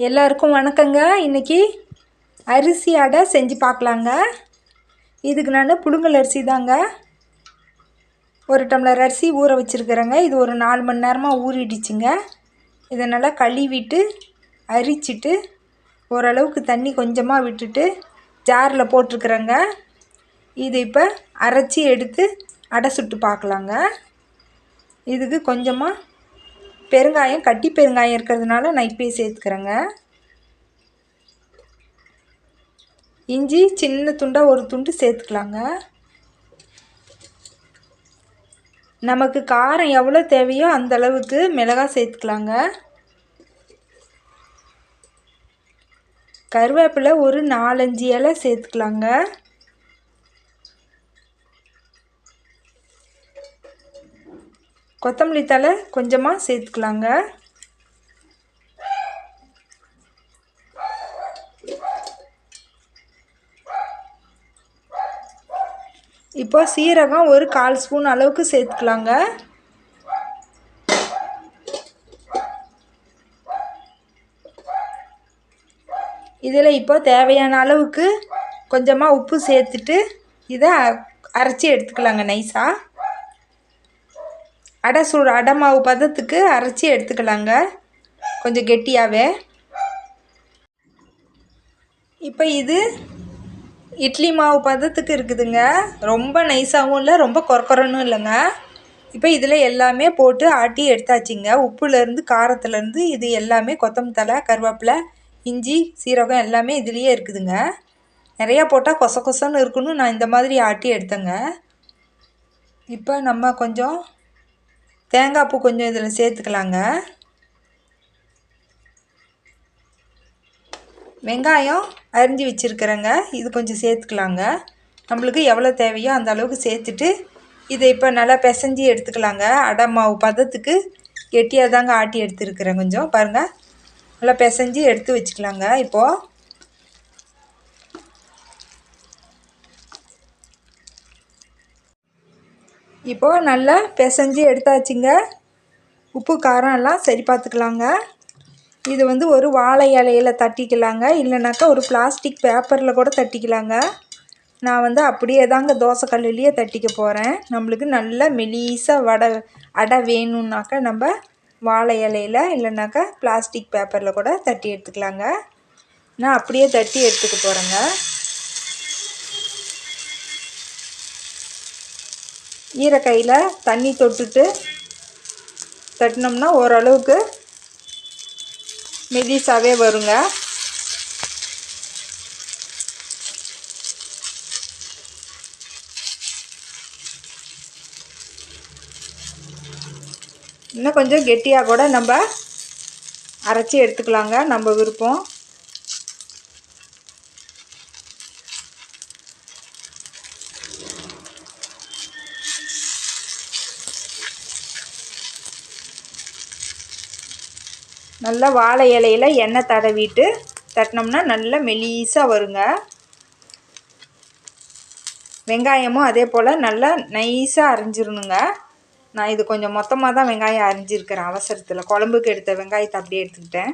எல்லாருக்கும் வணக்கங்க. இன்றைக்கி அரிசி அடை செஞ்சு பார்க்கலாங்க. இதுக்கு நான் புழுங்கல் அரிசி தாங்க, ஒரு டம்ளர் அரிசி ஊற வச்சுருக்கிறேங்க. இது ஒரு 4 மணி நேரமாக ஊறிடுச்சுங்க. இதை நல்லா கழுவிட்டு அரிச்சிட்டு ஓரளவுக்கு தண்ணி கொஞ்சமாக விட்டுட்டு ஜாரில் போட்டிருக்கிறேங்க. இது இப்போ அரைச்சி எடுத்து அடை சுட்டு பார்க்கலாங்க. இதுக்கு கொஞ்சமாக பெருங்காயம், கட்டி பெருங்காயம் இருக்கிறதுனால நான் இப்போயே சேர்த்துக்கிறேங்க. இஞ்சி சின்ன துண்டாக ஒரு துண்டு சேர்த்துக்கலாங்க. நமக்கு காரம் எவ்வளோ தேவையோ அந்த அளவுக்கு மிளகாய் சேர்த்துக்கலாங்க. கருவேப்பிலை ஒரு 4-5 இலை சேர்த்துக்கலாங்க. கொத்தமல்லி தழை கொஞ்சமாக சேர்த்துக்கலாங்க. இப்போ சீரகம் ஒரு 1/4 ஸ்பூன் அளவுக்கு சேர்த்துக்கலாங்க. இதில் இப்போ தேவையான அளவுக்கு கொஞ்சமாக உப்பு சேர்த்துட்டு இதை அரைச்சி எடுத்துக்கலாங்க. நைஸாக அடை மாவு பதத்துக்கு அரைச்சி எடுத்துக்கலாங்க, கொஞ்சம் கெட்டியாகவே. இப்போ இது இட்லி மாவு பதத்துக்கு இருக்குதுங்க. ரொம்ப நைஸாகவும் இல்லை, ரொம்ப கொரக்கொரன்னு இல்லைங்க. இப்போ இதில் எல்லாமே போட்டு ஆட்டி எடுத்தாச்சுங்க. உப்புலேருந்து காரத்துலேருந்து இது எல்லாமே, கொத்தமல்லி தழை, கருவேப்பிலை, இஞ்சி, சீரகம் எல்லாமே இதுலேயே இருக்குதுங்க. நிறையா போட்டால் கொச கொசன்னு இருக்குன்னு நான் இந்த மாதிரி ஆட்டி எடுத்தேங்க. இப்போ நம்ம கொஞ்சம் தேங்காய் பூ கொஞ்சம் இதில் சேர்த்துக்கலாங்க. வெங்காயம் அரிஞ்சு வச்சுருக்கிறேங்க, இது கொஞ்சம் சேர்த்துக்கலாங்க. நம்மளுக்கு எவ்வளோ தேவையோ அந்த அளவுக்கு சேர்த்துட்டு இதை இப்போ நல்லா பிசைஞ்சி எடுத்துக்கலாங்க. அடை மாவு பதத்துக்கு கெட்டியாக தாங்க ஆட்டி எடுத்துருக்கிறேன். கொஞ்சம் பாருங்கள், நல்லா பிசைஞ்சி எடுத்து வச்சுக்கலாங்க. இப்போது நல்லா பிசைஞ்சி எடுத்தாச்சுங்க. உப்பு காரம் எல்லாம் சரி பார்த்துக்கலாங்க. இது வந்து ஒரு வாழை இலையில் தட்டிக்கலாங்க, இல்லைனாக்கா ஒரு பிளாஸ்டிக் பேப்பரில் கூட தட்டிக்கலாங்க. நான் வந்து அப்படியே தாங்க தோசை கல்லுலேயே தட்டிக்க போகிறேன். நம்மளுக்கு நல்லா மெலிசாக அடை வேணும்னாக்கா நம்ம வாழை இலையில் இல்லைனாக்கா பிளாஸ்டிக் பேப்பரில் கூட தட்டி எடுத்துக்கலாங்க. நான் அப்படியே தட்டி எடுத்துக்க போகிறேங்க. ஈரக்கையில் தண்ணி தொட்டுட்டு தட்டினோம்னா ஓரளவுக்கு மெலிசாவே வருங்க. இன்னும் கொஞ்சம் கெட்டியாக கூட நம்ம அரைச்சி எடுத்துக்கலாங்க, நம்ம விருப்பம். நல்லா வாழை இலையில் எண்ணெய் தடவிட்டு தட்டினோம்னா நல்லா மெலிசாக வருங்க. வெங்காயமும் அதே போல் நல்லா நைஸாக அரிஞ்சிடணுங்க. நான் இது கொஞ்சம் மொத்தமாக தான் வெங்காயம் அரிஞ்சிருக்கிறேன், அவசரத்தில் குழம்புக்கு எடுத்த வெங்காயத்தை அப்படியே எடுத்துக்கிட்டேன்.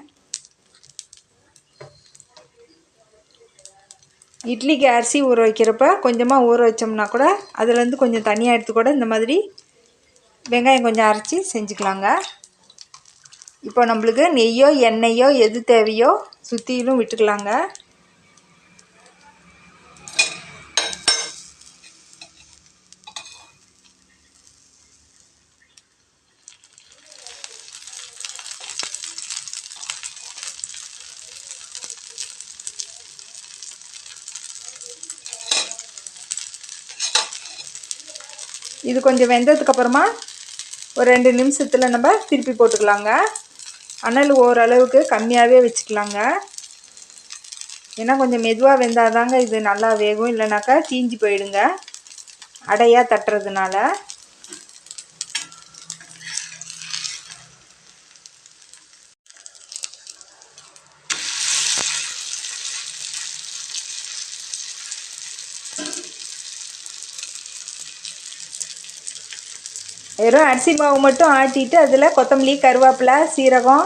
இட்லிக்கு அரிசி ஊற வைக்கிறப்ப கொஞ்சமாக ஊற வச்சோம்னா கூட அதுலேருந்து கொஞ்சம் தனியாக எடுத்து கூட இந்த மாதிரி வெங்காயம் கொஞ்சம் அரைச்சி செஞ்சுக்கலாங்க. இப்போ நம்மளுக்கு நெய்யோ எண்ணெயோ எது தேவையோ சுற்றிலும் விட்டுக்கலாங்க. இது கொஞ்சம் வெந்ததுக்கப்புறமா ஒரு 2 நிமிஷத்தில் நம்ம திருப்பி போட்டுக்கலாங்க. அனல் ஓரளவுக்கு கம்மியாகவே வச்சுக்கலாங்க. ஏன்னா கொஞ்சம் மெதுவாக வெந்தால் தாங்க இது நல்லா வேகும், இல்லைனாக்கா தீஞ்சு போயிடுங்க அடையாக தட்டுறதுனால. வெறும் அரிசி மாவு மட்டும் ஆட்டிட்டு அதில் கொத்தமல்லி, கருவேப்பிலை, சீரகம்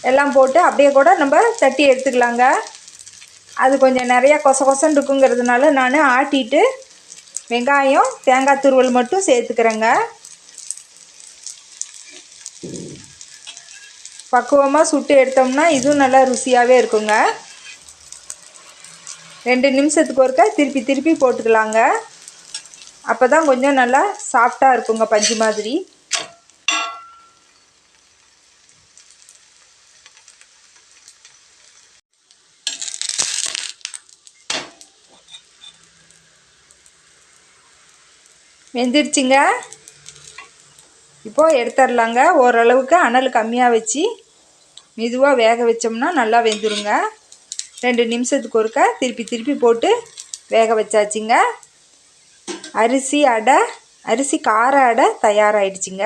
எல்லாம் போட்டு அப்படியே கூட நம்ம தட்டி எடுத்துக்கலாங்க. அது கொஞ்சம் நிறையா கொசன்னு இருக்குங்கிறதுனால நான் ஆட்டிட்டு வெங்காயம் தேங்காய் துருவல் மட்டும் சேர்த்துக்கிறேங்க. பக்குவமாக சுட்டு எடுத்தோம்னா இதுவும் நல்லா ருசியாகவே இருக்குங்க. 2 நிமிஷத்துக்கு ஒருக்கா திருப்பி திருப்பி போட்டுக்கலாங்க. அப்போ தான் கொஞ்சம் நல்லா சாஃப்டாக இருக்குங்க, பஞ்சு மாதிரி. வெந்துடுச்சுங்க. இப்போது எடுத்துடலாங்க. ஓரளவுக்கு அனல் கம்மியாக வச்சு மெதுவாக வேக வச்சோம்னா நல்லா வெந்துடுங்க. 2 நிமிஷத்துக்கு ஒருக்கா திருப்பி திருப்பி போட்டு வேக வச்சாச்சுங்க. அரிசி கார அடை தயாராகிடுச்சுங்க.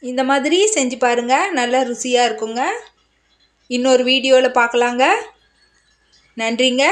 இந்த மாதிரி செஞ்சு பாருங்கள், நல்லா ருசியாக இருக்குங்க. இன்னொரு வீடியோவில் பார்க்கலாங்க. நன்றிங்க.